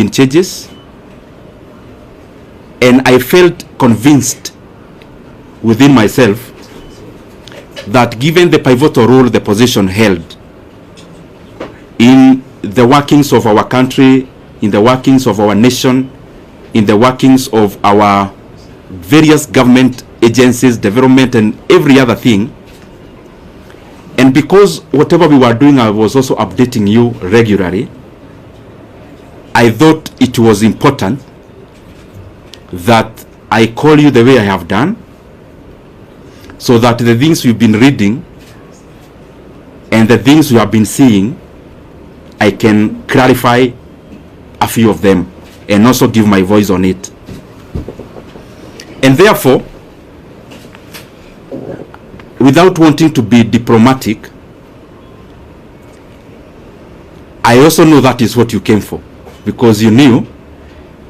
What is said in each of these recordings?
in changes, and I felt convinced within myself that given the pivotal role the position held in the workings of our country, in the workings of our nation, in the workings of our various government agencies, development, and every other thing, and because whatever we were doing, I was also updating you regularly, I thought it was important that I call you the way I have done, so that the things we've been reading and the things we have been seeing, I can clarify a few of them and also give my voice on it. And therefore, without wanting to be diplomatic, I also know that is what you came for, because you knew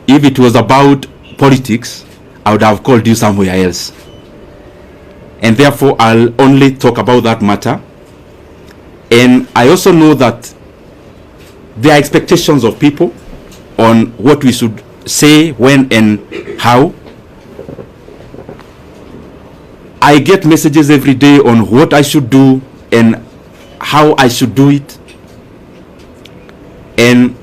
if it was about politics, I would have called you somewhere else. And therefore, I'll only talk about that matter. And I also know that there are expectations of people on what we should say, when, and how. I get messages every day on what I should do and how I should do it. And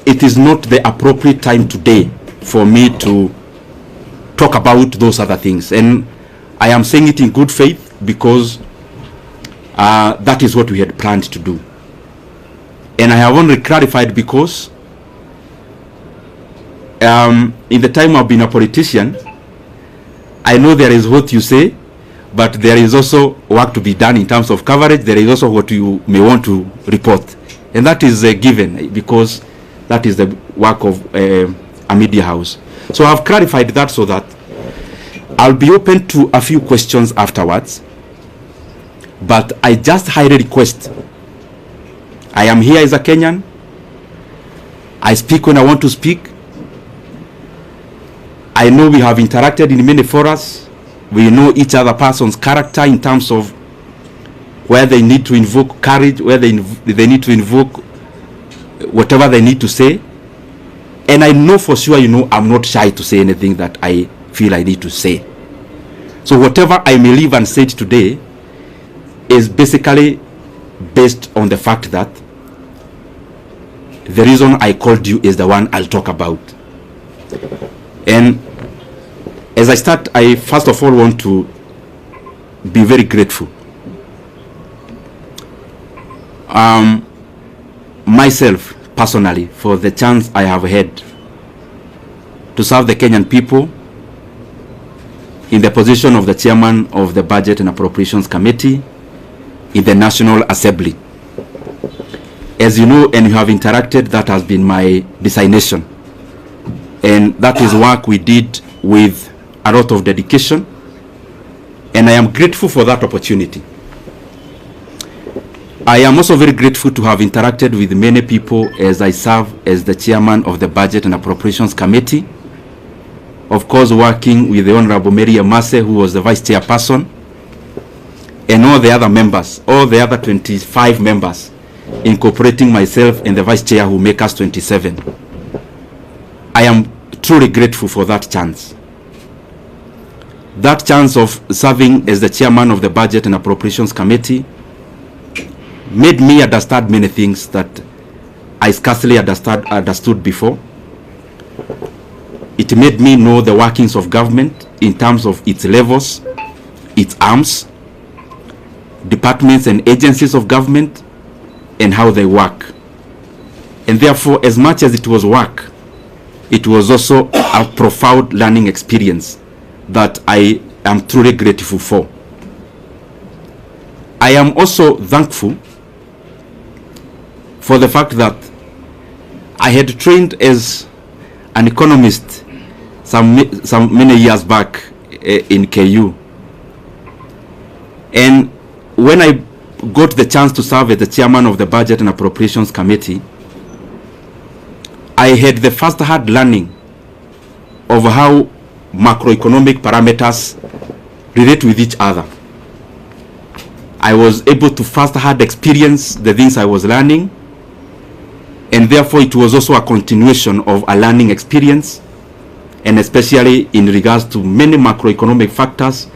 it is not the appropriate time today for me to talk about those other things. And I am saying it in good faith, because that is what we had planned to do. And I have only clarified because in the time I've been a politician, I know there is what you say, but there is also work to be done in terms of coverage. There is also what you may want to report. And that is given, because that is the work of a media house. So I've clarified that, so that I'll be open to a few questions afterwards. But I just highly request, I am here as a Kenyan. I speak when I want to speak. I know we have interacted in many forums. We know each other person's character in terms of where they need to invoke courage, where they need to invoke whatever they need to say. And I know for sure, I'm not shy to say anything that I feel I need to say. So whatever I may leave unsaid today is basically based on the fact that the reason I called you is the one I'll talk about. And as I start, I first of all want to be very grateful. Myself, personally, for the chance I have had to serve the Kenyan people in the position of the chairman of the Budget and Appropriations Committee in the National Assembly. As you know, and you have interacted, that has been my designation. And that is work we did with a lot of dedication. And I am grateful for that opportunity. I am also very grateful to have interacted with many people as I serve as the chairman of the Budget and Appropriations Committee. Of course, working with the Honorable Mary Amase, who was the vice chairperson, and all the other members, all the other 25 members, incorporating myself and the vice chair, who make us 27. I am truly grateful for that chance. That chance of serving as the chairman of the Budget and Appropriations Committee made me understand many things that I scarcely understood before. It made me know the workings of government in terms of its levels, its arms, departments and agencies of government, and how they work. And therefore, as much as it was work, it was also a profound learning experience that I am truly grateful for. I am also thankful for the fact that I had trained as an economist some many years back in KU. And when I got the chance to serve as the chairman of the Budget and Appropriations Committee, I had the first-hand learning of how macroeconomic parameters relate with each other. I was able to first-hand experience the things I was learning, and therefore it was also a continuation of a learning experience, and especially in regards to many macroeconomic factors,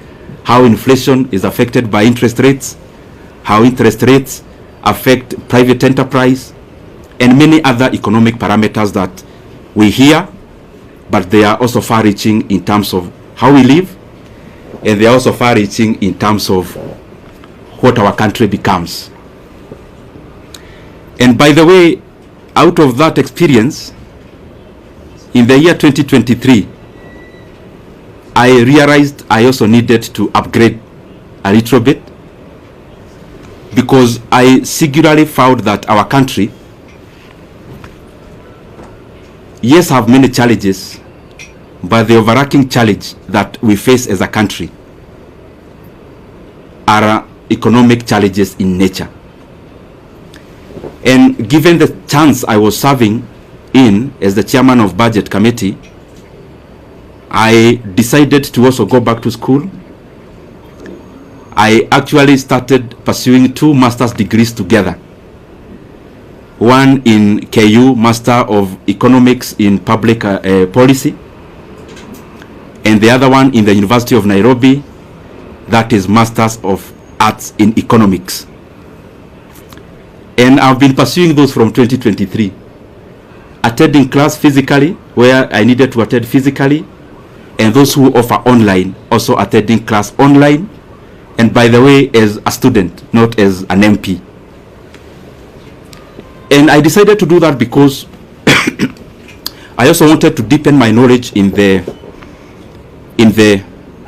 how inflation is affected by interest rates, how interest rates affect private enterprise, and many other economic parameters that we hear, but they are also far-reaching in terms of how we live, and they are also far-reaching in terms of what our country becomes. And by the way, out of that experience, in the year 2023, I realized I also needed to upgrade a little bit, because I singularly found that our country, yes, have many challenges, but the overarching challenge that we face as a country are economic challenges in nature. And given the chance I was serving in as the chairman of budget committee, I decided to also go back to school. I actually started pursuing 2 master's degrees together. One in KU, Master of Economics in Public Policy, and the other one in the University of Nairobi, that is Masters of Arts in Economics. And I've been pursuing those from 2023, attending class physically where I needed to attend physically, and those who offer online also attending class online, and by the way, as a student, not as an MP. And I decided to do that because I also wanted to deepen my knowledge in the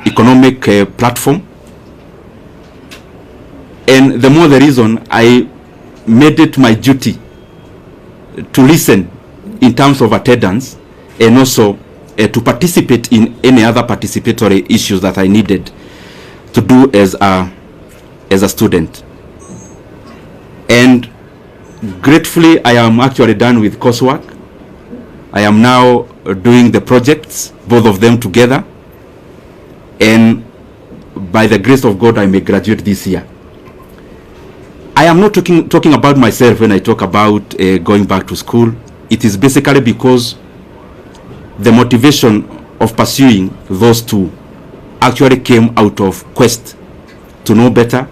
economic platform. And the more the reason, I made it my duty to listen in terms of attendance, and also to participate in any other participatory issues that I needed to do as a student. And gratefully, I am actually done with coursework. I am now doing the projects, both of them together, and by the grace of God, I may graduate this year. I am not talking about myself when I talk about going back to school. It is basically because the motivation of pursuing those 2 actually came out of quest to know better,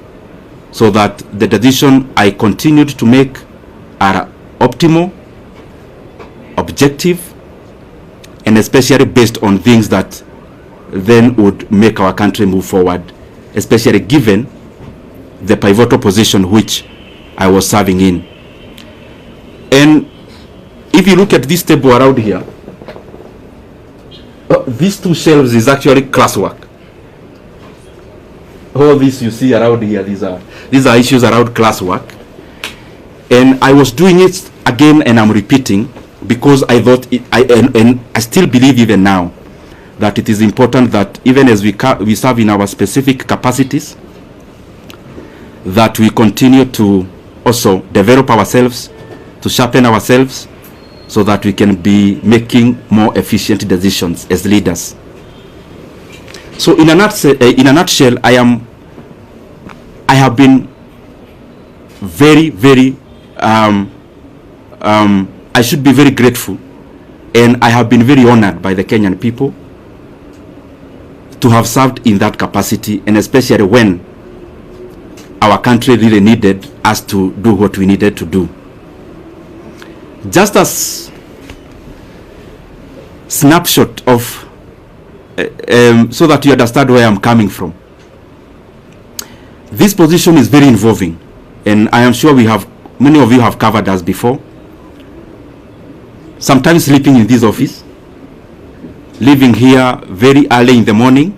so that the decision I continued to make are optimal, objective, and especially based on things that then would make our country move forward, especially given the pivotal position which I was serving in. And if you look at this table around here, these 2 shelves is actually classwork. All this you see around here, these are issues around classwork. And I was doing it again, and I'm repeating, because I thought and I still believe even now that it is important that even as we serve in our specific capacities, that we continue to also develop ourselves, to sharpen ourselves, so that we can be making more efficient decisions as leaders. So in a nutshell, I have been very, very, I should be very grateful, and I have been very honored by the Kenyan people to have served in that capacity, and especially when our country really needed us to do what we needed to do. Just as snapshot of so that you understand where I'm coming from. This position is very involving, and I am sure many of you have covered us before. Sometimes sleeping in this office, leaving here very early in the morning.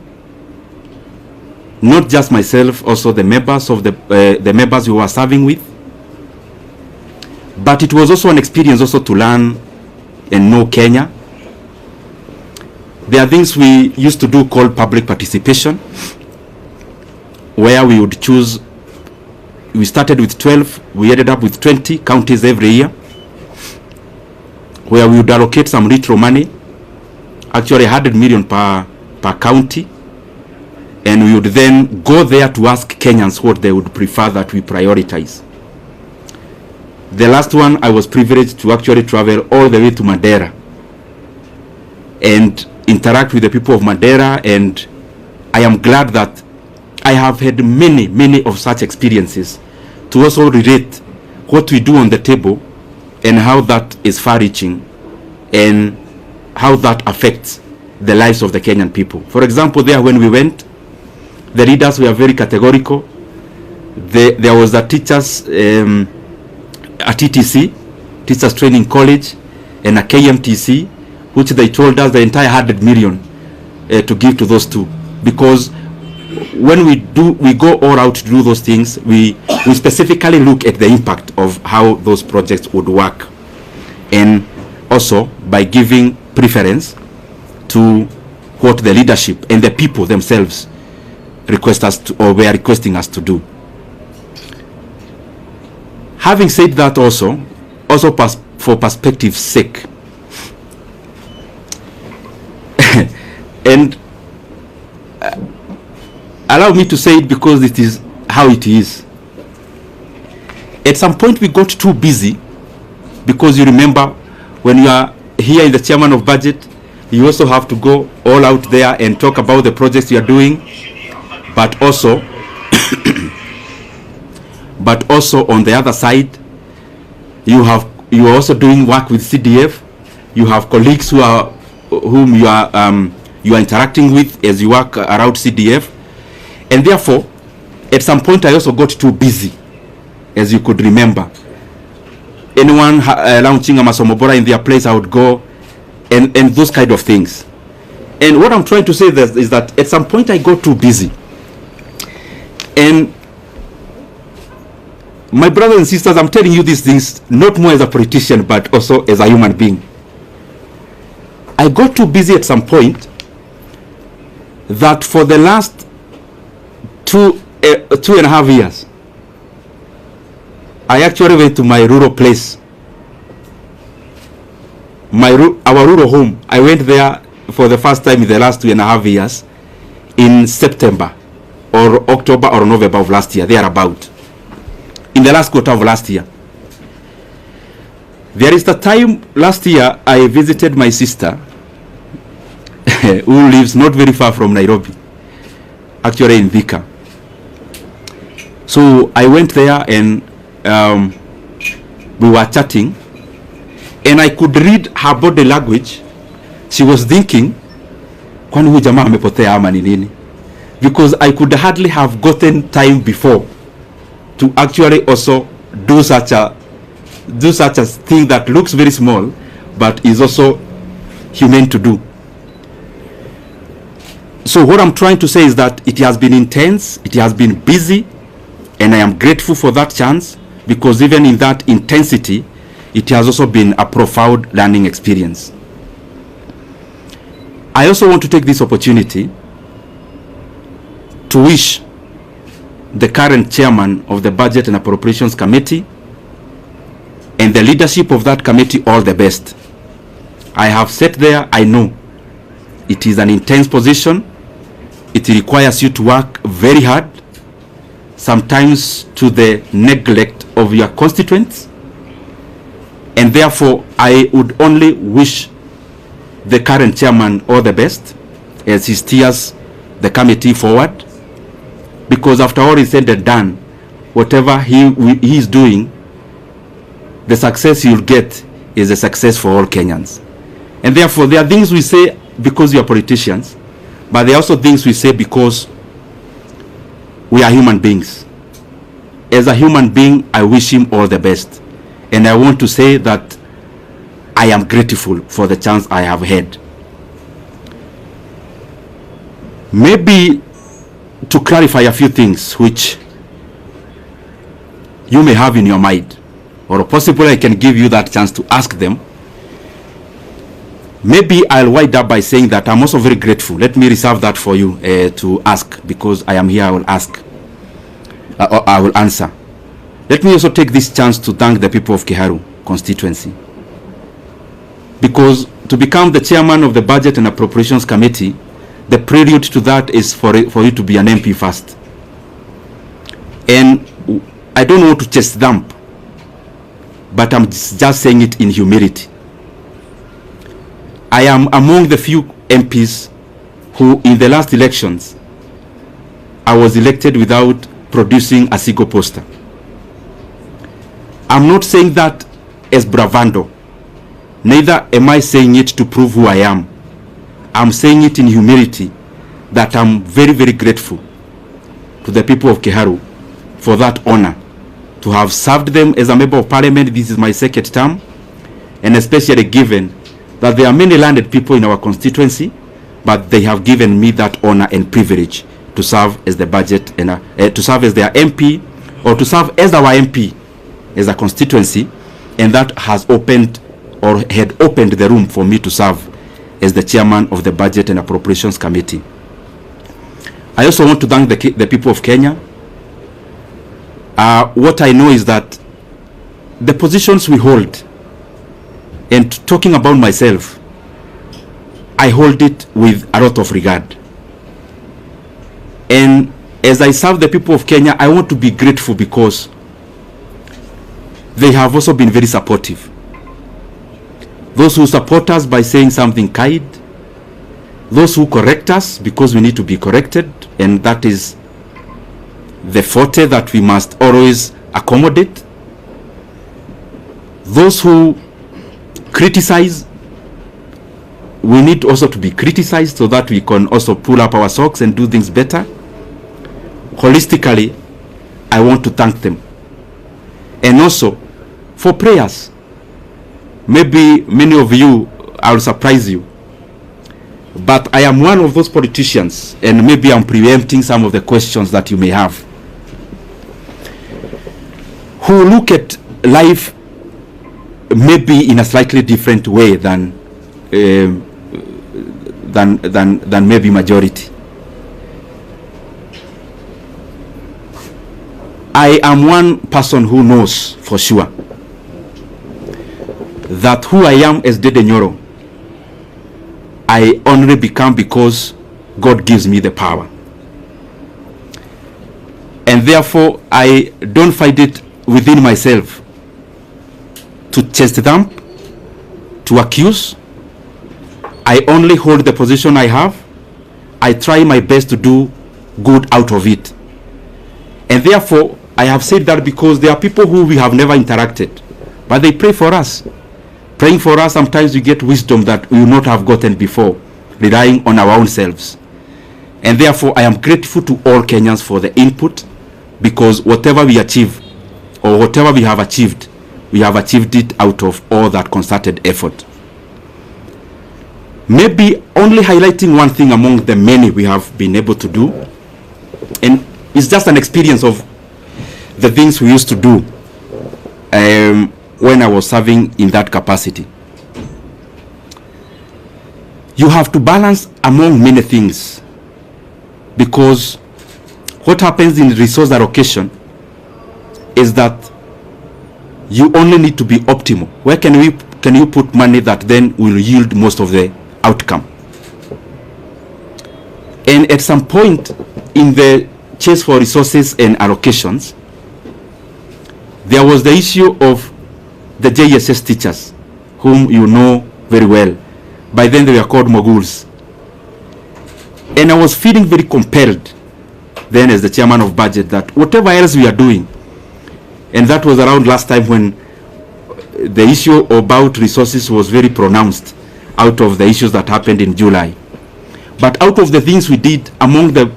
Not just myself, also the members of the members we were serving with. But it was also an experience also to learn and know Kenya. There are things we used to do called public participation, where we would choose. We started with 12, we ended up with 20 counties every year, where we would allocate some retro money, actually 100 million per county, and we would then go there to ask Kenyans what they would prefer that we prioritize. The last one, I was privileged to actually travel all the way to Madeira and interact with the people of Madeira, and I am glad that I have had many of such experiences to also relate what we do on the table and how that is far-reaching and how that affects the lives of the Kenyan people. For example, there when we went, the leaders were very categorical. There was a teachers, a TTC, Teachers Training College, and a KMTC, which they told us the entire 100 million to give to those two, because when we go all out to do those things, we specifically look at the impact of how those projects would work, and also by giving preference to what the leadership and the people themselves request us to, or were requesting us to do. Having said that, also for perspective's sake, and allow me to say it because it is how it is. At some point we got too busy, because you remember when you are here in the chairman of budget, you also have to go all out there and talk about the projects you are doing, but also but also on the other side, you are also doing work with CDF. You have colleagues whom you are interacting with as you work around CDF, and therefore at some point I also got too busy, as you could remember. Anyone launching a masomobora in their place, I would go, and those kind of things. And what I'm trying to say is that at some point I got too busy, and my brothers and sisters, I'm telling you these things not more as a politician but also as a human being. I got too busy at some point that for the last 2.5 years, I actually went to my rural place, our rural home. I went there for the first time in the last 2.5 years in September or October or November of last year, thereabout, in the last quarter of last year. There is the time last year I visited my sister who lives not very far from Nairobi, actually in Thika. So I went there and we were chatting, and I could read her body language. She was thinking, kwani huyu jamaa amepotea ama ni nini? Because I could hardly have gotten time before to actually also do such a thing that looks very small but is also humane to do. So what I'm trying to say is that it has been intense, it has been busy, and I am grateful for that chance, because even in that intensity, it has also been a profound learning experience. I also want to take this opportunity to wish the current chairman of the Budget and Appropriations Committee and the leadership of that committee all the best. I have sat there, I know it is an intense position. It requires you to work very hard, sometimes to the neglect of your constituents, and therefore I would only wish the current chairman all the best as he steers the committee forward, because after all is said and done, whatever he is doing, the success you'll get is a success for all Kenyans. And therefore there are things we say because we are politicians, but there are also things we say because we are human beings. As a human being, I wish him all the best, and I want to say that I am grateful for the chance I have had. Maybe to clarify a few things which you may have in your mind, or possibly I can give you that chance to ask them. Maybe I'll wind up by saying that I'm also very grateful. Let me reserve that for you to ask, because I am here, I will ask. I will answer. Let me also take this chance to thank the people of Kiharu constituency, because to become the chairman of the Budget and Appropriations Committee, the prelude to that is for you to be an MP first. And I don't want to chest dump but I'm just saying it in humility. I am among the few MPs who, in the last elections, I was elected without producing a single poster. I'm not saying that as bravado. Neither am I saying it to prove who I am. I'm saying it in humility, that I'm very, very grateful to the people of Kiharu for that honor, to have served them as a member of parliament. This is my second term, and especially given that there are many landed people in our constituency, but they have given me that honor and privilege to serve as the budget and to serve as their MP, or to serve as our MP as a constituency, and that has opened, or had opened, the room for me to serve as the chairman of the Budget and Appropriations Committee. I also want to thank the people of Kenya. What I know is that the positions we hold, and talking about myself, I hold it with a lot of regard. And as I serve the people of Kenya, I want to be grateful because they have also been very supportive. Those who support us by saying something kind, those who correct us because we need to be corrected, and that is the forte that we must always accommodate. Those who criticize, we need also to be criticized so that we can also pull up our socks and do things better. Holistically, I want to thank them. And also for prayers. Maybe many of you, I'll surprise you, but I am one of those politicians, and maybe I'm preempting some of the questions that you may have, who look at life maybe in a slightly different way than maybe majority. I am one person who knows for sure that who I am as Nyoro, I only become because God gives me the power. And therefore, I don't find it within myself to chest thump, to accuse. I only hold the position I have. I try my best to do good out of it. And therefore, I have said that because there are people who we have never interacted, but they pray for us. Praying for us, sometimes we get wisdom that we will not have gotten before, relying on our own selves. And therefore, I am grateful to all Kenyans for the input, because whatever we achieve, or whatever we have achieved it out of all that concerted effort. Maybe only highlighting one thing among the many we have been able to do, and it's just an experience of the things we used to do when I was serving in that capacity. You have to balance among many things, because what happens in resource allocation is that you only need to be optimal. Where can you put money that then will yield most of the outcome? And at some point in the chase for resources and allocations, there was the issue of the JSS teachers, whom you know very well. By then they were called moguls. And I was feeling very compelled then as the chairman of budget that whatever else we are doing, and that was around last time when the issue about resources was very pronounced out of the issues that happened in July. But out of the things we did, among the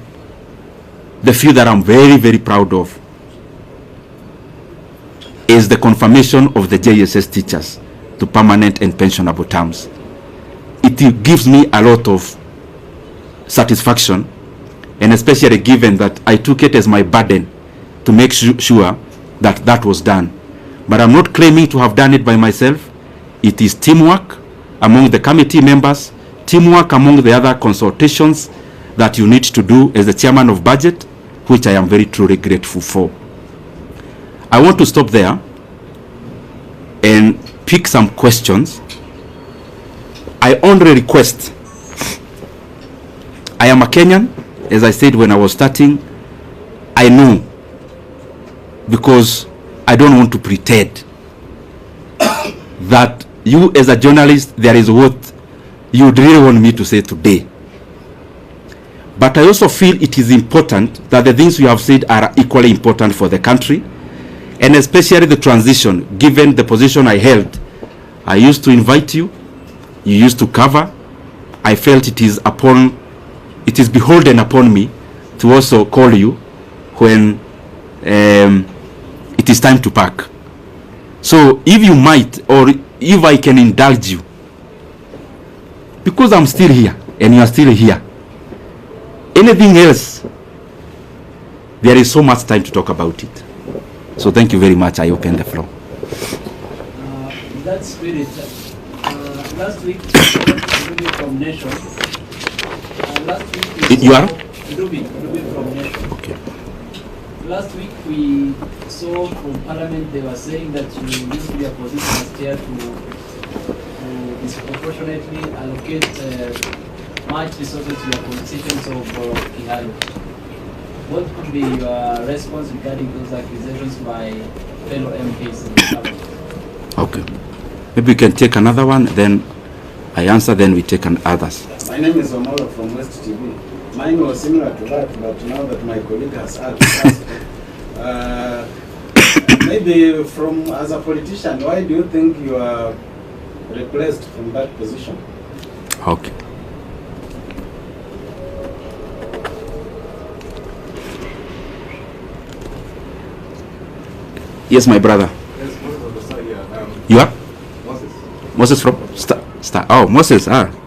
few that I'm very, very proud of, is the confirmation of the JSS teachers to permanent and pensionable terms. It gives me a lot of satisfaction, and especially given that I took it as my burden to make sure that that was done. But I'm not claiming to have done it by myself. It is teamwork among the committee members, teamwork among the other consultations that you need to do as the chairman of budget, which I am very truly grateful for. I want to stop there and pick some questions. I only request, I am a Kenyan, as I said when I was starting. I know, because I don't want to pretend that you as a journalist, there is what you really want me to say today. But I also feel it is important that the things you have said are equally important for the country, and especially the transition, given the position I held. I used to invite you, you used to cover. I felt it is beholden upon me to also call you when it is time to pack. So if you might, or if I can indulge you, because I'm still here and you are still here, anything else, there is so much time to talk about it. So thank you very much. I open the floor. That spirit, last week Ndindi from Nation. Last week you are? Ndindi from Nation. Okay. Last week we saw from Parliament they were saying that you used to be a position as chair to disproportionately allocate much resources to your constituents of Kiharu. What could be your response regarding those accusations by fellow MPs in the Parliament? Okay. Maybe we can take another one, then I answer, then we take others. My name is Omolo from West TV. Mine was similar to that, but now that my colleague has asked, maybe as a politician, why do you think you are replaced from that position? Okay. Yes, my brother. Yes, Moses on the side here. You are? Moses. Moses from Star. Oh, Moses.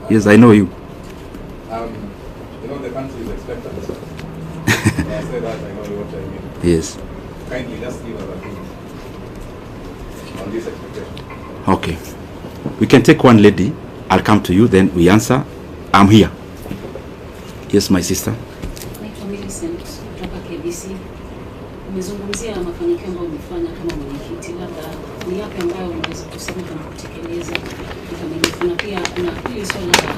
Yes, I know you. You know the country is expectant. When I say that, I know what I mean. Yes. Kindly just give us a hint on this expectation. Okay. We can take one lady. I'll come to you, then we answer. I'm here. Yes, my sister. Naitwa Millicent kutoka KBC. Umezungumzia mafanikio ambayo umefanya kama mwenyekiti, labda ni yapi ambayo unaweza kusema kama kutekeleza kikamilifu, na pia kuna hili swala la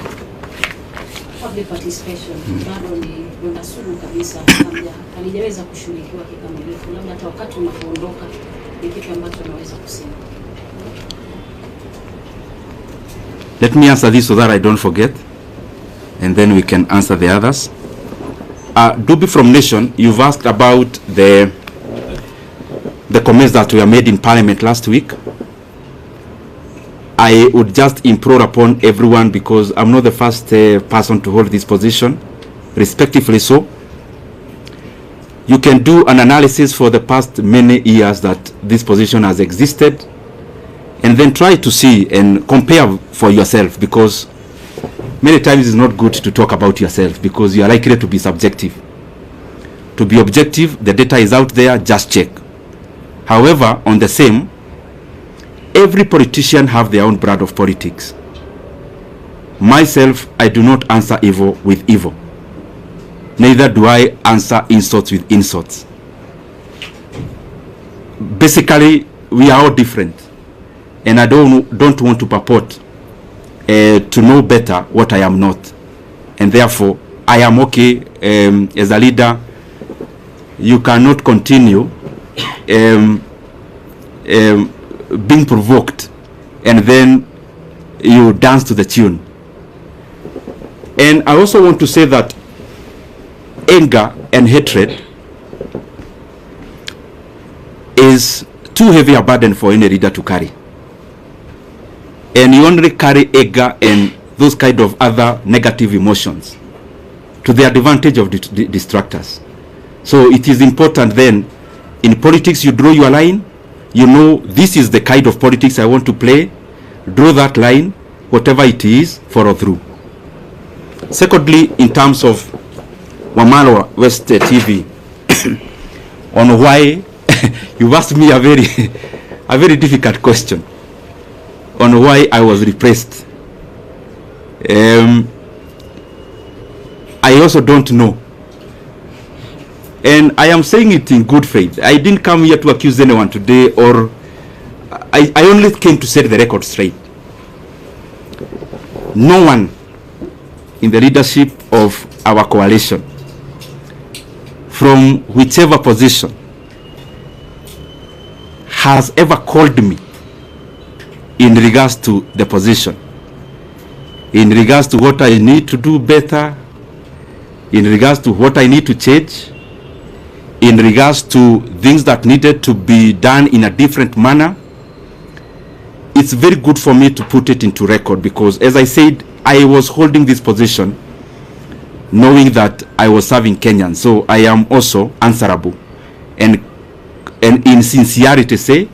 public participation bado ni donda sugu kabisa, halijaweza kushughulikiwa kikamilifu, labda hata wakati unapoondoka ni kitu ambacho unaweza kusema. Let me answer this so that I don't forget, and then we can answer the others. Dubi from Nation, you've asked about the comments that were made in Parliament last week. I would just implore upon everyone, because I'm not the first person to hold this position, respectively so. You can do an analysis for the past many years that this position has existed, and then try to see and compare for yourself, because many times it's not good to talk about yourself because you are likely to be subjective. To be objective, the data is out there, just check. However, on the same, every politician have their own brand of politics. Myself, I do not answer evil with evil. Neither do I answer insults with insults. Basically, we are all different, and I don't want to purport to know better what I am not, and therefore I am okay as a leader. You cannot continue being provoked and then you dance to the tune. And I also want to say that anger and hatred is too heavy a burden for any leader to carry. And you only carry anger and those kind of other negative emotions to the advantage of distractors. So it is important then, in politics you draw your line, you know this is the kind of politics I want to play, draw that line, whatever it is, follow through. Secondly, in terms of Wamalo West TV, on why, you've asked me a very difficult question on why I was repressed. I also don't know. And I am saying it in good faith. I didn't come here to accuse anyone today, or I only came to set the record straight. No one in the leadership of our coalition, from whichever position, has ever called me in regards to the position, in regards to what I need to do better, in regards to what I need to change, in regards to things that needed to be done in a different manner. It's very good for me to put it into record, because as I said, I was holding this position knowing that I was serving Kenyans, so I am also answerable, and in sincerity say,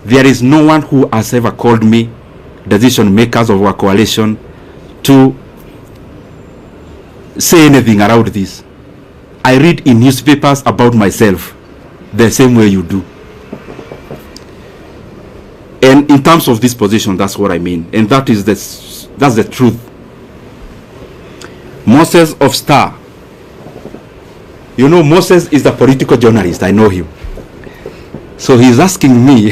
there is no one who has ever called me decision makers of our coalition to say anything around this. I read in newspapers about myself the same way you do. And in terms of this position, that's what I mean. And that's the truth. Moses of Star. You know, Moses is a political journalist. I know him. So he's asking me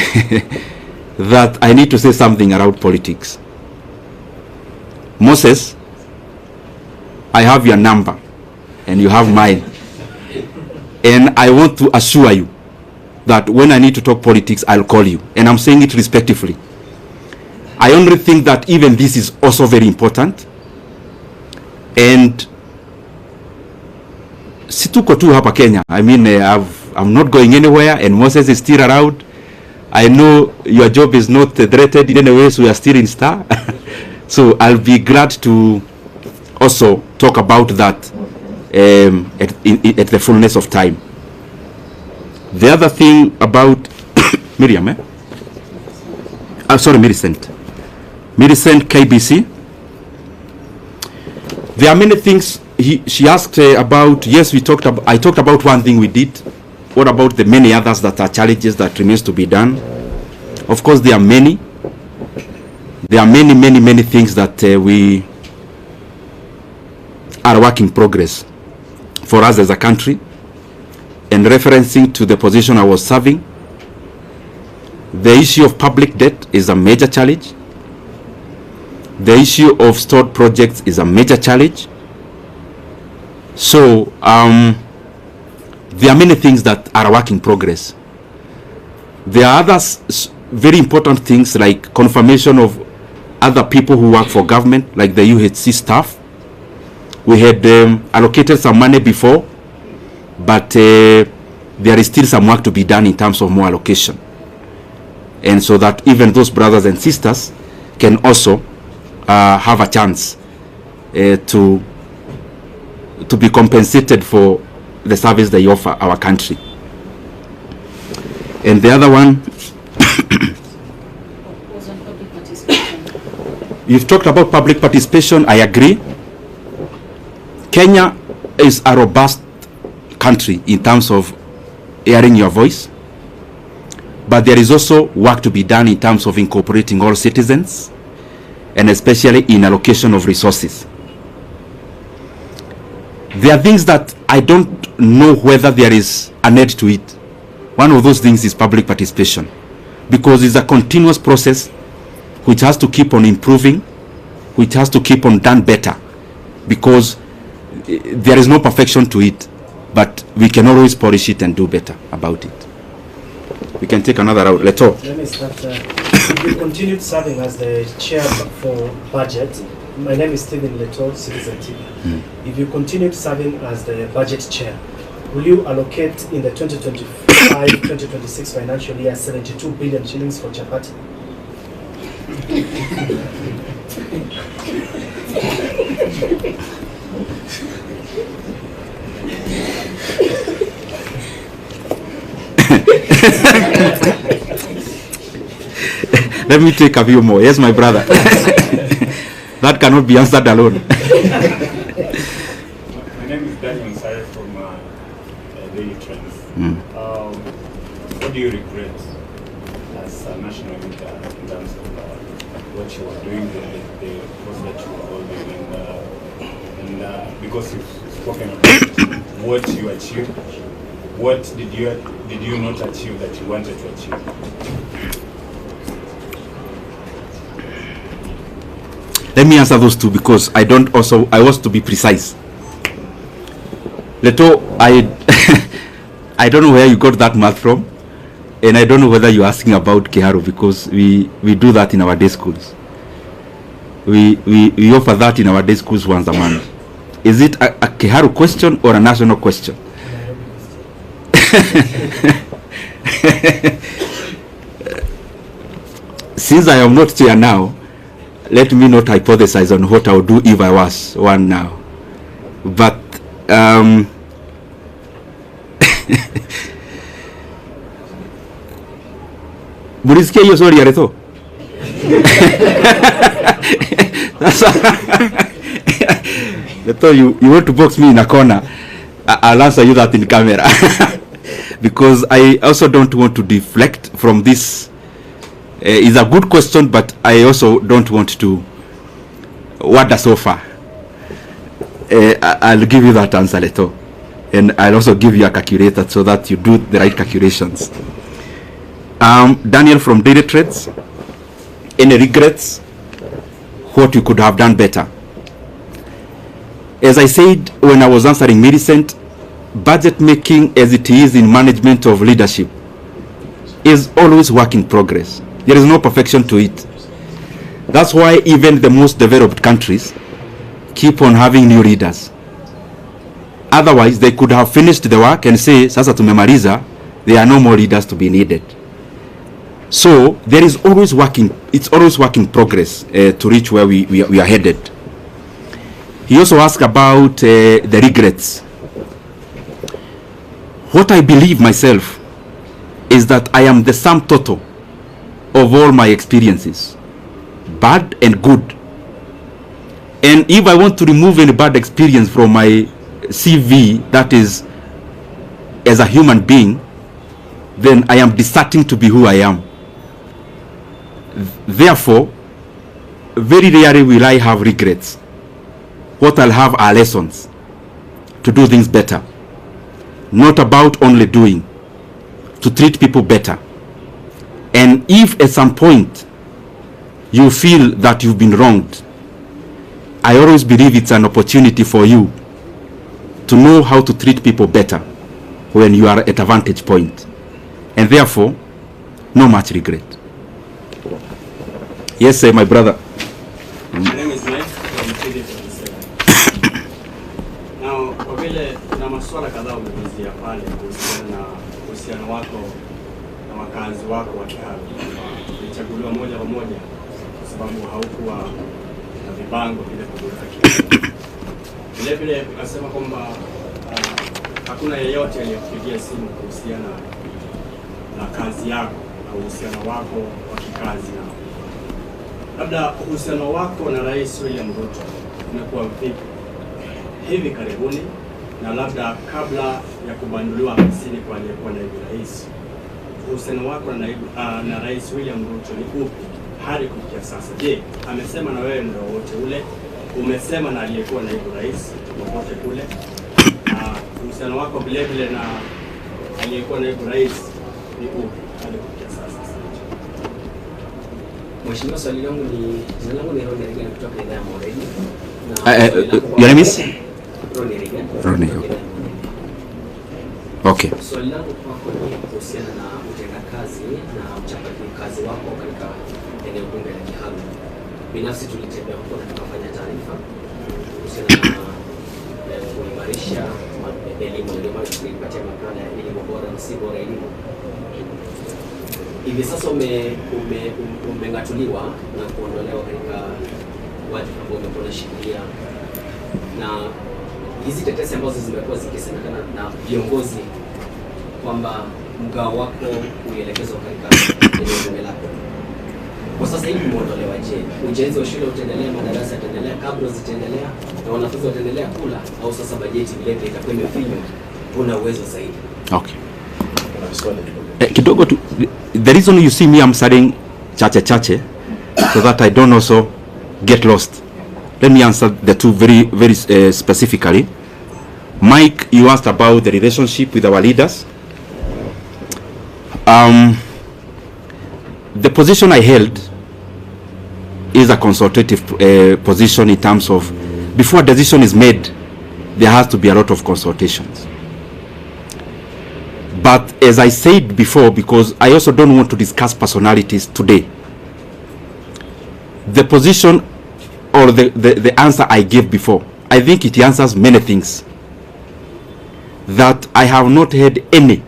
that I need to say something around politics. Moses, I have your number and you have mine. And I want to assure you that when I need to talk politics, I'll call you. And I'm saying it respectfully. I only think that even this is also very important. And situko tu hapa Kenya. I mean, I'm not going anywhere, and Moses is still around. I know your job is not threatened in any way, so we are still in Star. So I'll be glad to also talk about that at the fullness of time. The other thing about Miriam, I'm sorry, Millicent KBC. There are many things she asked about. Yes, I talked about one thing we did. What about the many others that are challenges that remains to be done? Of course, there are many. There are many things that we are work in progress for us as a country. And referencing to the position I was serving, the issue of public debt is a major challenge. The issue of stored projects is a major challenge. So there are many things that are a work in progress. There are others, very important things like confirmation of other people who work for government, like the UHC staff. We had allocated some money before, but there is still some work to be done in terms of more allocation. And so that even those brothers and sisters can also have a chance to be compensated for the service they offer our country. And the other one, you've talked about public participation. I agree. Kenya is a robust country in terms of hearing your voice, but there is also work to be done in terms of incorporating all citizens, and especially in allocation of resources. There are things that I don't know whether there is a need to it. One of those things is public participation, because it's a continuous process which has to keep on improving, which has to keep on done better, because there is no perfection to it, but we can always polish it and do better about it. We can take another round. Leto. Let me start. If you continued serving as the chair for budget, my name is Stephen Leto, Citizen TV. If you continued serving as the budget chair, will you allocate in the 2025-2026 financial year 72 billion shillings for chapati? Let me take a few more. Yes, my brother. That cannot be answered alone. My name is Daniel Sare from Daily Trends. What do you regret as a national leader in terms of what you are doing, the course that you are holding, and because you've spoken about what you achieved, what did you not achieve that you wanted to achieve? Let me answer those two, because I want to be precise. Leto, I don't know where you got that math from. And I don't know whether you're asking about Kiharu, because we do that in our day schools. We offer that in our day schools once a month. Is it a Kiharu question or a national question? Since I am not here now, let me not hypothesize on what I would do if I was one now. But mulisikia hiyo swali ya Reto? Reto, you want to box me in a corner. I'll answer you that in camera. Because I also don't want to deflect from this. It's a good question, but I also don't want to wander so far. I'll give you that answer, Leto. And I'll also give you a calculator so that you do the right calculations. Daniel from Daily Trades, any regrets? What you could have done better? As I said when I was answering Millicent, budget making as it is in management of leadership is always work in progress. There is no perfection to it. That's why even the most developed countries keep on having new leaders. Otherwise, they could have finished the work and say, sasa tumemaliza, there are no more leaders to be needed. So there is always it's always work in progress to reach where we are headed. He also asked about the regrets. What I believe myself is that I am the sum total of all my experiences, bad and good. And if I want to remove any bad experience from my CV, that is, as a human being, then I am deserting to be who I am. Therefore, very rarely will I have regrets. What I'll have are lessons to do things better. Not about only doing, to treat people better. And if at some point you feel that you've been wronged, I always believe it's an opportunity for you to know how to treat people better when you are at a vantage point. And therefore, no much regret. Yes, sir, my brother. My name is Mike from TD. Now, kwa vile na masuala kadhaa umeguzia pale kuhusiana na uhusiano wako na wakazi wako wa Kiharu. Ulichaguliwa moja kwa moja kwa sababu haukuwa na vibango vile kutoka Kiharu. Vile vile ukasema kwamba hakuna yeyote aliyekupigia simu kuhusiana na kazi yako au uhusiano wako wa kikazi na labda uhusiano wako na Rais William Ruto umekuwa vipi hivi karibuni, na labda kabla ya kubanduliwa ofisini kwa aliyekuwa naibu rais, uhusiano wako na Rais William Ruto ni upi hadi kufikia sasa? Je, amesema na wewe muda wote ule? Umesema na aliyekuwa naibu rais popote kule? Uhusiano wako vile vile na aliyekuwa naibu rais ni upi hadi kufikia sasa? Mheshimiwa, swali langu ni, jina langu ni Ronny kutoka idhaa ya Moreni. Your name is? Ronny. Okay. Swali langu kwako ni kuhusiana na utendakazi na mchakato kazi wako katika eneo bunge la Kiharu. Binafsi tulitembea huko na tukafanya taarifa kuhusiana na kuimarisha elimu, ndio maana tulipatia makala ya elimu bora na si bora elimu. Hivi sasa umengatuliwa na kuondolewa katika wadhifa ambao umekuwa unashikilia, na hizi tetesi ambazo zimekuwa zikisemekana na viongozi kwamba mgao wako uelekezwa katika eneo bunge lako, kwa sasa hivi umeondolewa. Je, ujenzi wa shule utaendelea, madarasa yataendelea, kabla zitaendelea na wanafunzi wataendelea kula, au sasa bajeti vile vile itakuwa imefinywa, una uwezo zaidi? Okay. Kidogo tu, the reason you see me answering chache so that I don't also get lost. Let me answer the two very specifically. Mike, you asked about the relationship with our leaders. The position I held is a consultative position in terms of, before a decision is made, there has to be a lot of consultations. But as I said before, because I also don't want to discuss personalities today, the position or the answer I gave before, I think it answers many things. That I have not had any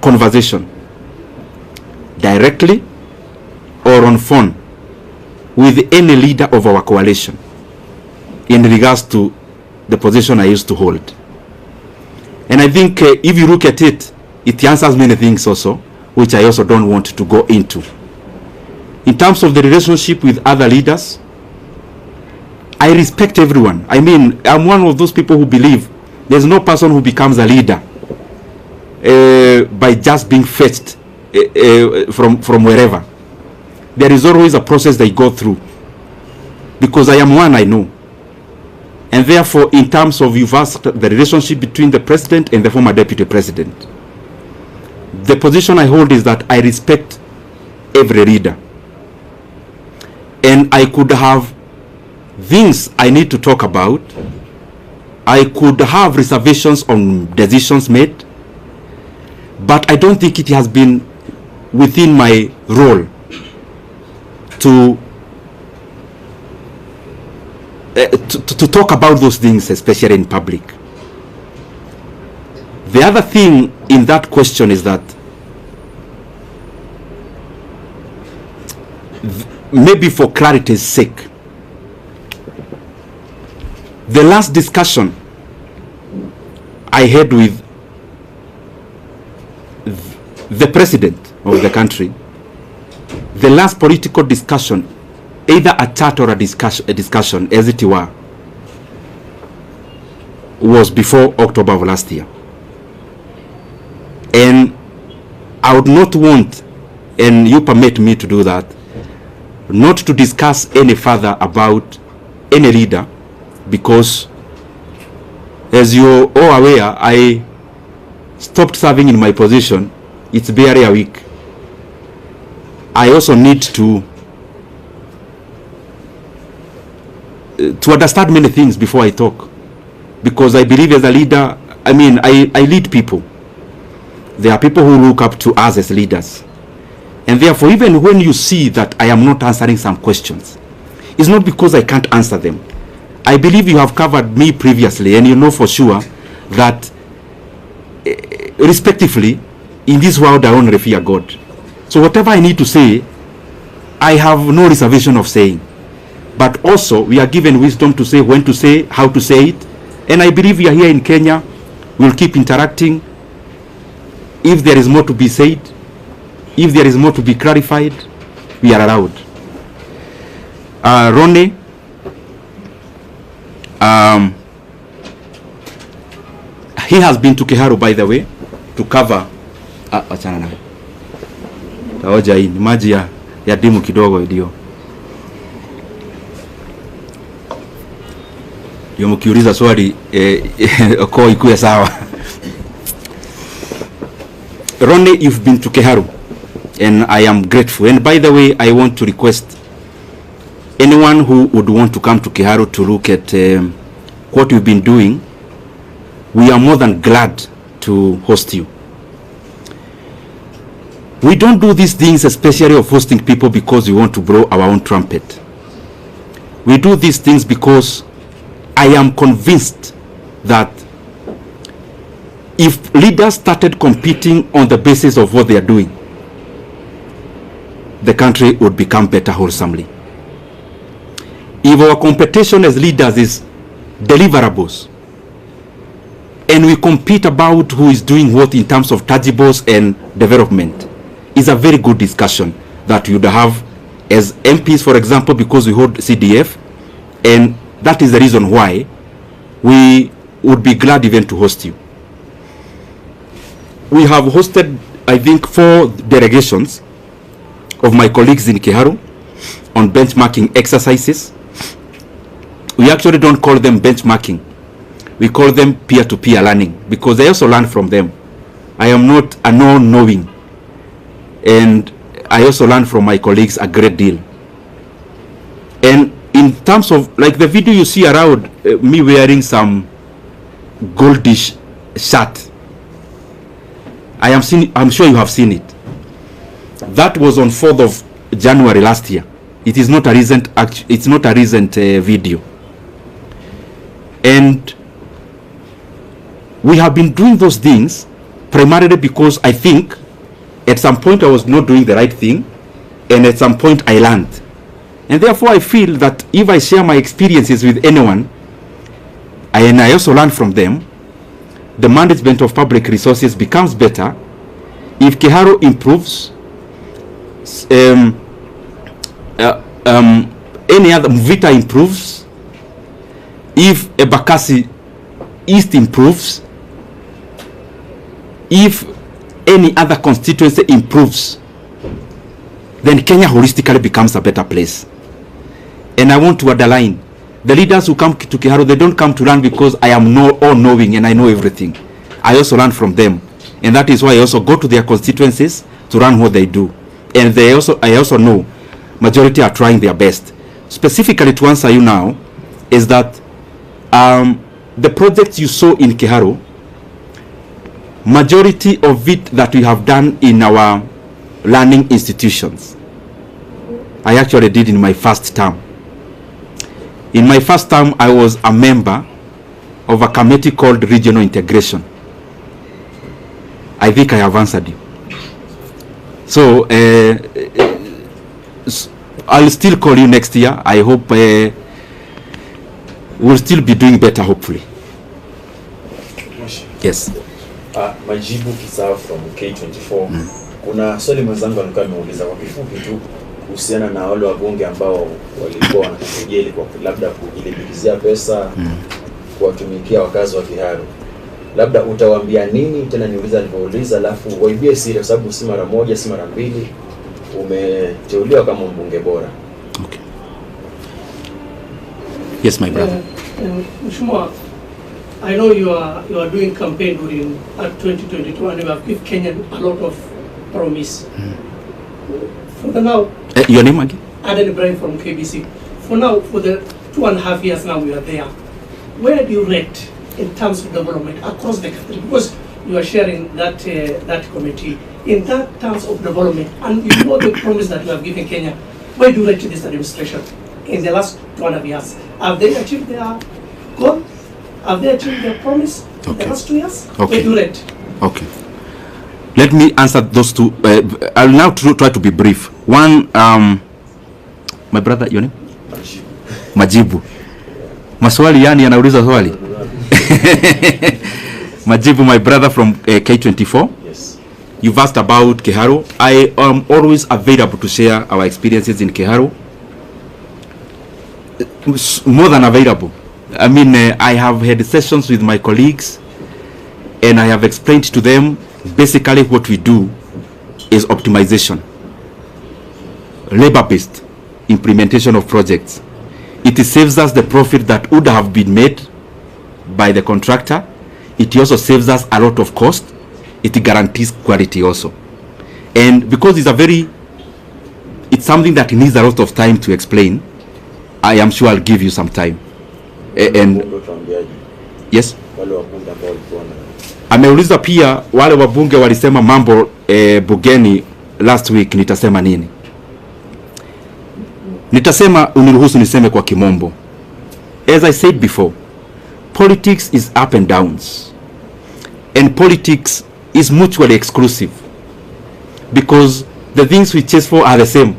conversation directly or on phone with any leader of our coalition in regards to the position I used to hold. And I think if you look at it, it answers many things also, which I also don't want to go into. In terms of the relationship with other leaders, I respect everyone. I mean, I'm one of those people who believe there's no person who becomes a leader by just being fetched from wherever. There is always a process they go through. Because I am one I know. And therefore, in terms of you've asked the relationship between the president and the former deputy president, the position I hold is that I respect every leader. And I could have things I need to talk about. I could have reservations on decisions made, but I don't think it has been within my role to talk about those things, especially in public. The other thing in that question is that maybe for clarity's sake, the last discussion I had with the president of the country, the last political discussion, either a chat or a discussion as it were, was before October of last year. And I would not want, and you permit me to do that, not to discuss any further about any leader, because as you're all aware, I stopped serving in my position. It's barely a week. I also need to understand many things before I talk, because I believe as a leader, I mean, I lead people. There are people who look up to us as leaders, and therefore even when you see that I am not answering some questions, it's not because I can't answer them. I believe you have covered me previously, and you know for sure that respectively in this world I only fear God. So whatever I need to say, I have no reservation of saying. But also, we are given wisdom to say when to say, how to say it. And I believe we are here in Kenya. We'll keep interacting. If there is more to be said, if there is more to be clarified, we are allowed. Ronnie, he has been to Kiharu, by the way, to cover. Achana na. Taoja hii ni maji ya dimu kidogo ndio. Ndio mkiuliza swali kwa ikuwe sawa. Ronnie, you've been to Kiharu and I am grateful. And by the way, I want to request anyone who would want to come to Kiharu to look at what we've been doing. We are more than glad to host you. We don't do these things, especially of hosting people, because we want to blow our own trumpet. We do these things because I am convinced that if leaders started competing on the basis of what they are doing, the country would become better wholesomely. If our competition as leaders is deliverables, and we compete about who is doing what in terms of tangibles and development, is a very good discussion that you would have as MPs, for example, because we hold CDF, and that is the reason why we would be glad even to host you. We have hosted, I think, 4 delegations of my colleagues in Kiharu on benchmarking exercises. We actually don't call them benchmarking. We call them peer-to-peer learning, because I also learn from them. I am not a non-knowing. And I also learn from my colleagues a great deal. And in terms of, like the video you see around me wearing some goldish shirt, I'm sure you have seen it. That was on 4th of January last year. It is not a recent video. And we have been doing those things primarily because I think at some point I was not doing the right thing, and at some point I learned. And therefore I feel that if I share my experiences with anyone, and I also learn from them, the management of public resources becomes better. If Keharu improves, any other Mvita improves, if Ebakasi East improves, if any other constituency improves, then Kenya holistically becomes a better place. And I want to underline, the leaders who come to Keharu, they don't come to learn because I am all-knowing and I know everything. I also learn from them. And that is why I also go to their constituencies to learn what they do. And I also know majority are trying their best. Specifically to answer you now, is that the projects you saw in Keharu, majority of it that we have done in our learning institutions, I actually did in my first term. In my first term, I was a member of a committee called Regional Integration. I think I have answered you. So I'll still call you next year. I hope we'll still be doing better, hopefully. Yes. Majibu Kisao from K24. Kuna swali mwenzangu alikuwa ameuliza kwa kifupi tu kuhusiana na wale wabunge ambao walikuwa wanakujeli kwa labda kujilipizia pesa kuwatumikia wakazi wa Keharu. Labda utawaambia nini? Tena niuliza nilipouliza, alafu waibie siri, sababu si mara moja si mara mbili umeteuliwa kama mbunge bora. Okay. Yes, my brother. Mheshimiwa, I know you are doing campaign during 2022 and you have given Kenyan a lot of promise. For the now, your name again? Aden Ibrahim from KBC. For now, for the 2.5 years now we are there, where do you rate in terms of development across the country? Because you are sharing that that committee in that terms of development, and you know the promise that you have given Kenya. Where do you rate this administration in the last 2.5 years? Have they achieved their goal? Have they achieved their promise in the last 2 years? Okay. Where do you rate? Okay. Let me answer those two. I'll now try to be brief. One, my brother, your name? Majibu. Maswali yani anauliza swali. Majibu, my brother from K24. Yes. You've asked about Keharu. I am always available to share our experiences in Keharu. More than available. I mean, I have had sessions with my colleagues and I have explained to them basically what we do is optimization, labor-based implementation of projects. It saves us the profit that would have been made by the contractor. It also saves us a lot of cost. It guarantees quality also. And because it's something that needs a lot of time to explain, I am sure I'll give you some time. And yes, ameuliza pia wale wabunge walisema mambo bugeni last week, nitasema nini? Nitasema, uniruhusu niseme kwa kimombo. As I said before, politics is up and downs, and politics is mutually exclusive because the things we chase for are the same.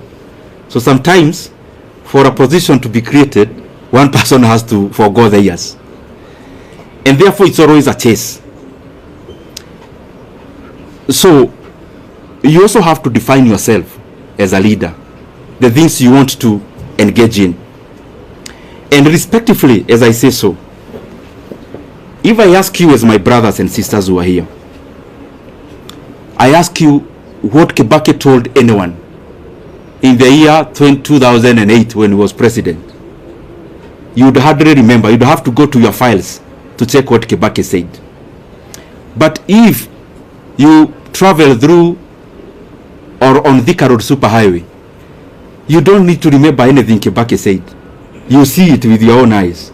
So sometimes for a position to be created, one person has to forgo theirs, and therefore it's always a chase. So you also have to define yourself as a leader, the things you want to engage in, and respectively, as I say so. If I ask you, as my brothers and sisters who are here, I ask you what Kibaki told anyone in the year 2008 when he was president, you would hardly remember. You'd have to go to your files to check what Kibaki said. But if you travel through or on Thika Road Superhighway, you don't need to remember anything Kibaki said. You see it with your own eyes.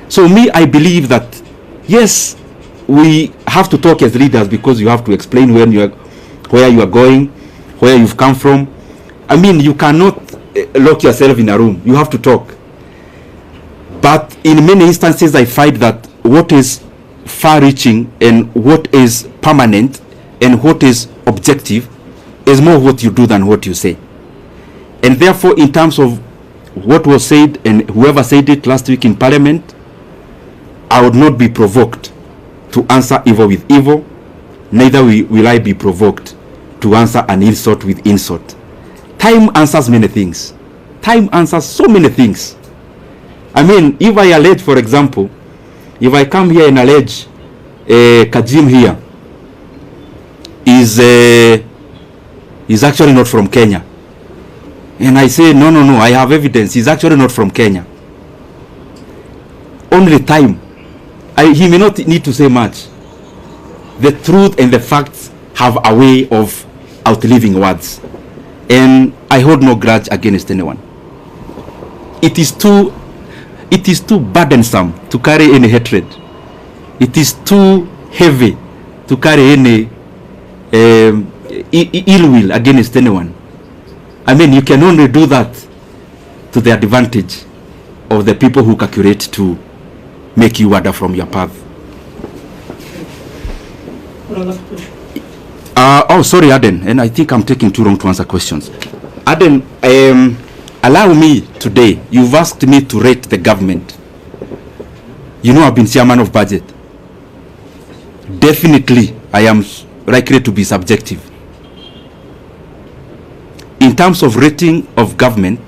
So me, I believe that yes, we have to talk as leaders because you have to explain where you are going, where you've come from. I mean, you cannot lock yourself in a room. You have to talk. But in many instances, I find that what is far-reaching and what is permanent and what is objective is more what you do than what you say. And therefore, in terms of what was said and whoever said it last week in Parliament, I would not be provoked to answer evil with evil, neither will I be provoked to answer an insult with insult. Time answers many things. Time answers so many things. I mean, if I allege, for example, if I come here and allege Kajim here is actually not from Kenya, and I say, no, I have evidence, he's actually not from Kenya. Only time. He may not need to say much. The truth and the facts have a way of outliving words. And I hold no grudge against anyone. It is too burdensome to carry any hatred. It is too heavy to carry any ill will against anyone. I mean, you can only do that to the advantage of the people who calculate to make you wander from your path. Oh, sorry, Aden, and I think I'm taking too long to answer questions. Aden, allow me today. You've asked me to rate the government. You know, I've been chairman of budget. Definitely, I am likely to be subjective. In terms of rating of government,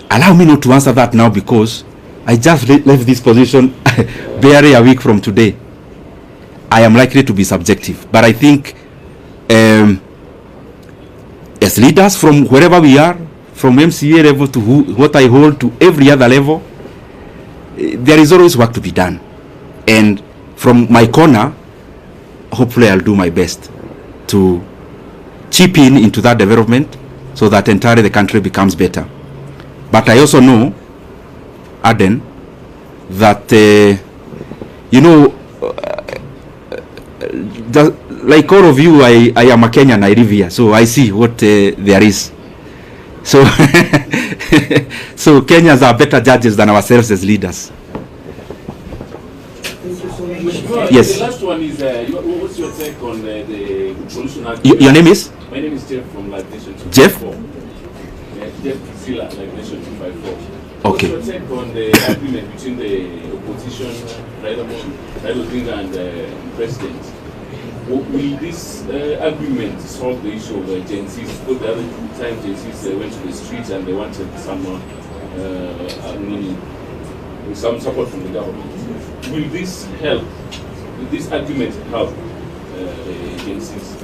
allow me not to answer that now because I just left this position barely a week from today. I am likely to be subjective, but I think as leaders from wherever we are, from MCA level to what I hold to every other level, there is always work to be done. And from my corner, hopefully I'll do my best to chip in into that development so that entirely the country becomes better. But I also know, Aden, that, like all of you, I am a Kenyan, I live here, so I see what there is. So, so Kenyans are better judges than ourselves as leaders. Yes. The last one is, what's your take on the solution? Your name is? My name is Jeff from Live Nation 254. Jeff? Yeah, Jeff Zilla, Live Nation 254. Okay. What's your take on the agreement between the opposition, Raila Odinga, and the president? Will this agreement solve the issue of Gen Zs? Because the other time Gen Zs went to the streets and they wanted some support from the government. Will this help? Will this agreement help the Gen Zs?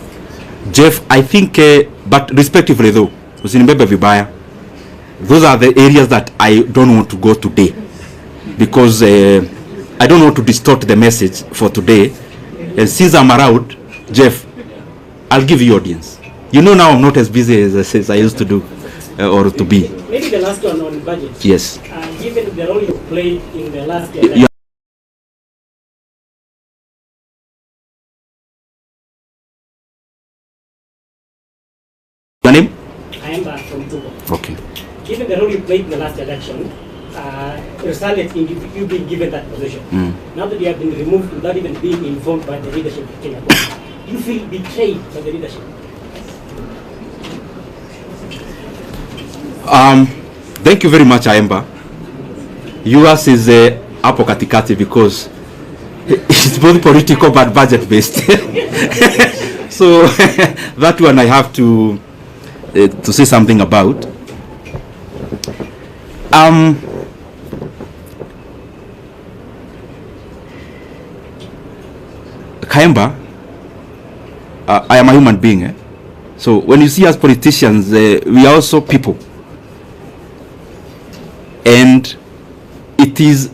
Jeff, I think, but respectively though, usinibebe vibaya. Those are the areas that I don't want to go today because I don't want to distort the message for today. And since I'm around, Jeff, I'll give you audience. You know now I'm not as busy as I used to do or to be. Maybe the last one on budget. Yes. Given the role you played in the last year. Your name? I am from Togo. Okay. Given the role you played in the last election, resulted in you being given that position. Now that you have been removed without even being informed by the leadership of Kenya, do you feel betrayed by the leadership? Thank you very much, Aemba. Yours is hapo katikati because it's both political but budget based. So that one I have to say something about. Kaemba, I am a human being. So when you see us politicians, we are also people. And it is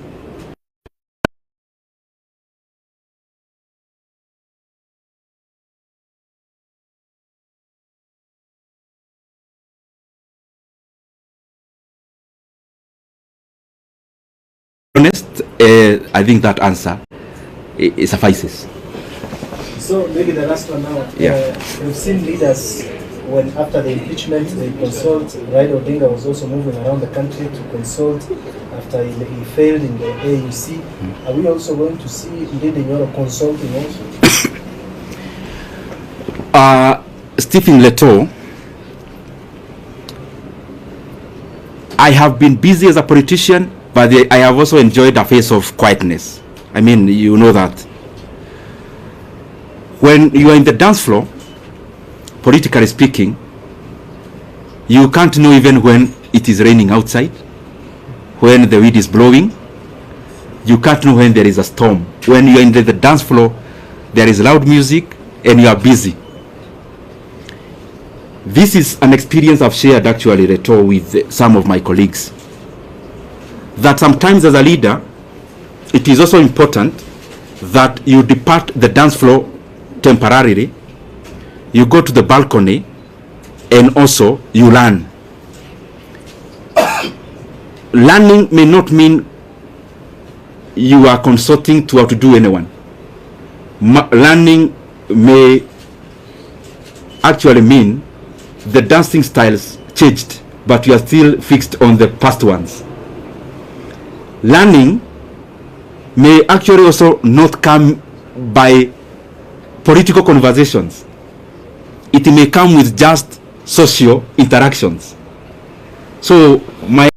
honest, I think that answer. it suffices. So maybe the last one now. Yeah. We've seen leaders when after the impeachment they consult. Raila Odinga was also moving around the country to consult after he failed in the AUC. Are we also going to see Ndindi Nyoro consulting also? Stephen Leto, I have been busy as a politician, but I have also enjoyed a phase of quietness. I mean, you know that. When you are in the dance floor, politically speaking, you can't know even when it is raining outside, when the wind is blowing. You can't know when there is a storm. When you are in the dance floor, there is loud music and you are busy. This is an experience I've shared actually, Reto, with some of my colleagues. That sometimes as a leader, it is also important that you depart the dance floor temporarily, you go to the balcony, and also you learn. Learning may not mean you are consulting to outdo anyone. Learning may actually mean the dancing styles changed, but you are still fixed on the past ones. Learning may actually also not come by political conversations. It may come with just social interactions. So my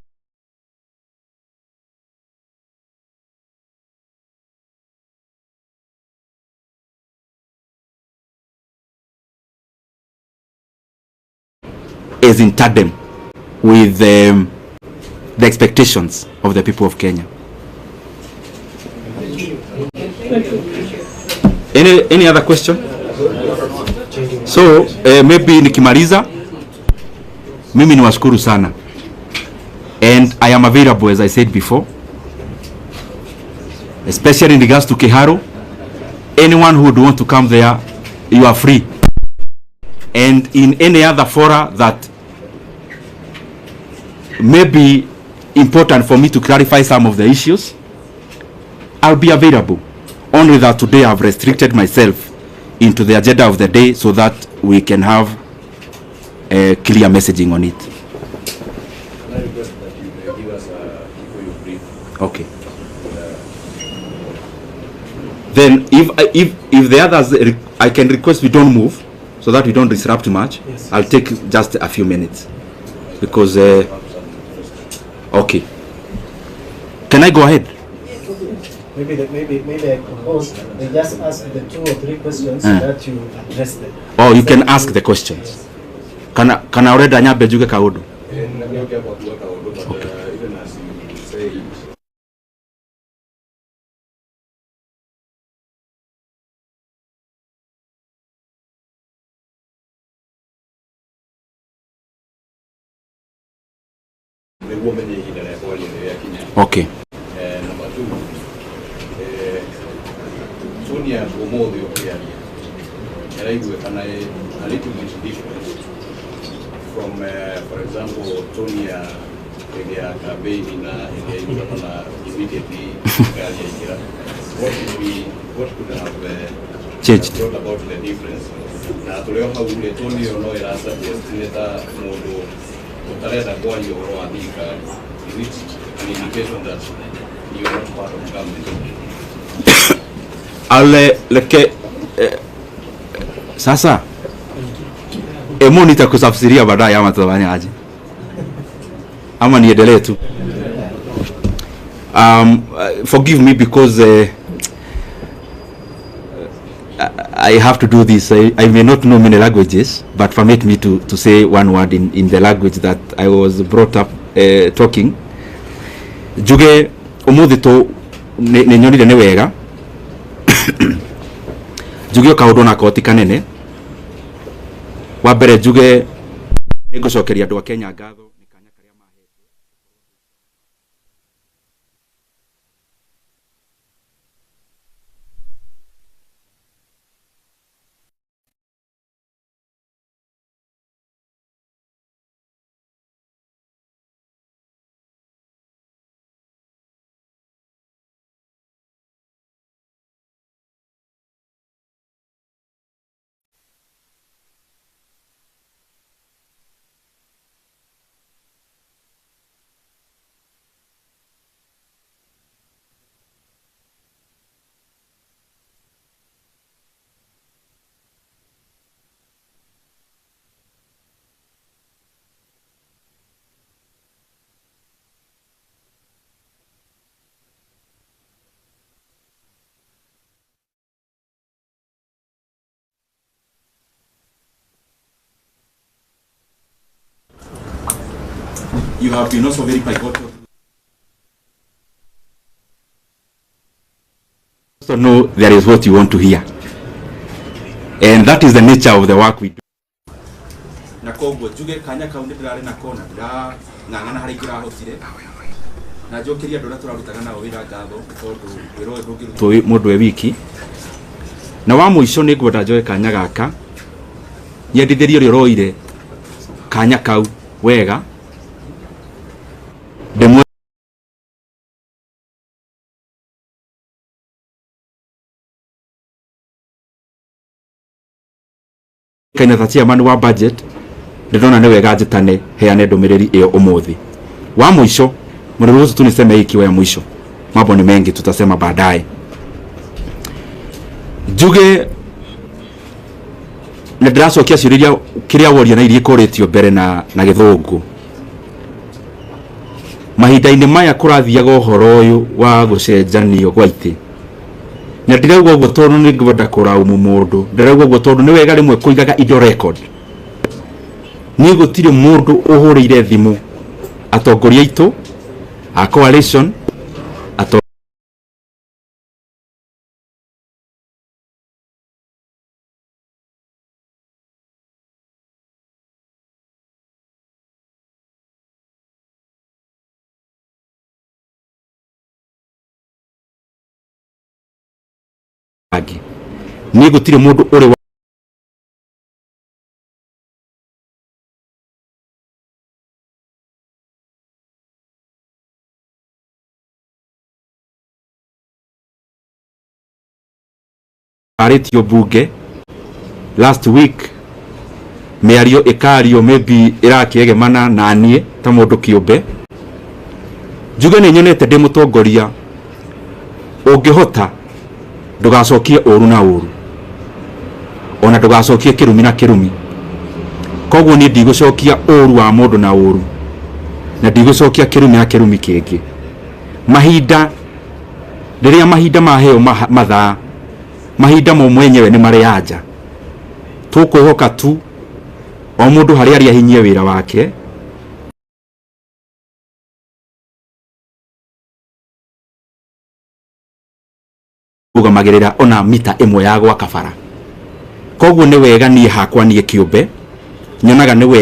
is in tandem with the expectations of the people of Kenya. Any other question? So maybe nikimaliza, mimi niwashukuru sana, and I am available as I said before, especially in regards to Kiharu. Anyone who would want to come there, you are free. And in any other fora that may be important for me to clarify some of the issues, I'll be available. Only that today I've restricted myself into the agenda of the day so that we can have a clear messaging on it. Can I request that you may give us before you brief? Okay. Then if the others, I can request we don't move so that we don't disrupt much. Yes. I'll take just a few minutes because okay. Can I go ahead? Maybe I propose they just ask the 2 or 3 questions so that you address them. Oh, you can ask the questions. Can I already anyabe juge kaudu? Even as you say it, the woman in the Okay. Number 2, Sonia Gomodio Piani. A little bit different from, for example, Tonia campaign immediately. What could have changed brought about the difference? Na tulio haule Tonia no era suggest modo utaleta kwa Nyoro andika. Is it an indication that you are not part of government? Sasa emo nitakusafsiria baadaye ama tutafanya aje? Ama niendelee tu? Forgive me because I have to do this. I may not know many languages, but permit me to say one word in the language that I was brought up talking. Juge umuthi tu ni nyonire ni wega juge kaundu na koti kanene wa mbere juge nigucokeria andu a Kenya ngatho you have been also very pivotal. So know there is what you want to hear, and that is the nature of the work we do. Na koguo juge kanya kaunde ndirari na kona ndira ngangana hari ngira hotire na njokiria ndora turarutaga nao wira ngatho tondu wiro ndungirutwo mundu e wiki na wa muico ni ngwenda njoe kanya gaka nyendithirie ri roire kanya kau wega ndemwe kaina tatia manu wa budget ndona ni wega njitane heane ndumiriri iyo umuthi wa muico mruhusu tu niseme ikiwa ya mwisho, mambo ni mengi tutasema baadaye. Juge na draso kia shiriria kiria woria na irie koretio mbere na githungu mahinda-ini maya kurathiaga uhoro uyu wa gucenjanio gwa iti na ndirauga uguo tondu ni ngwenda kuraumu mundu ndirauga uguo tondu ni wega rimwe kuigaga indo record ni gutire mundu uhurire thimu atongoria itu a coalition ni gutire mundu uri aretio bunge last week miario ikario maybe irakigemana na nie ta mundu kiumbe njuge ni nyonete ndi mutongoria ungihota ndugacokie uru na uru ona ndugacokie kirumi na kirumi koguo ni ndigucokia uru wa mundu na uru na ndigucokia kirumi na kirumi kingi mahinda riria mahinda maheo mathaa mahinda mo mwenyewe ni marianja tukwihoka tu o mundu hari ari ahinyie wira wake ugamagirira ona mita imwe ya gwa kabara koguo ni wega nie hakwa nie kiumbe nyonaga ni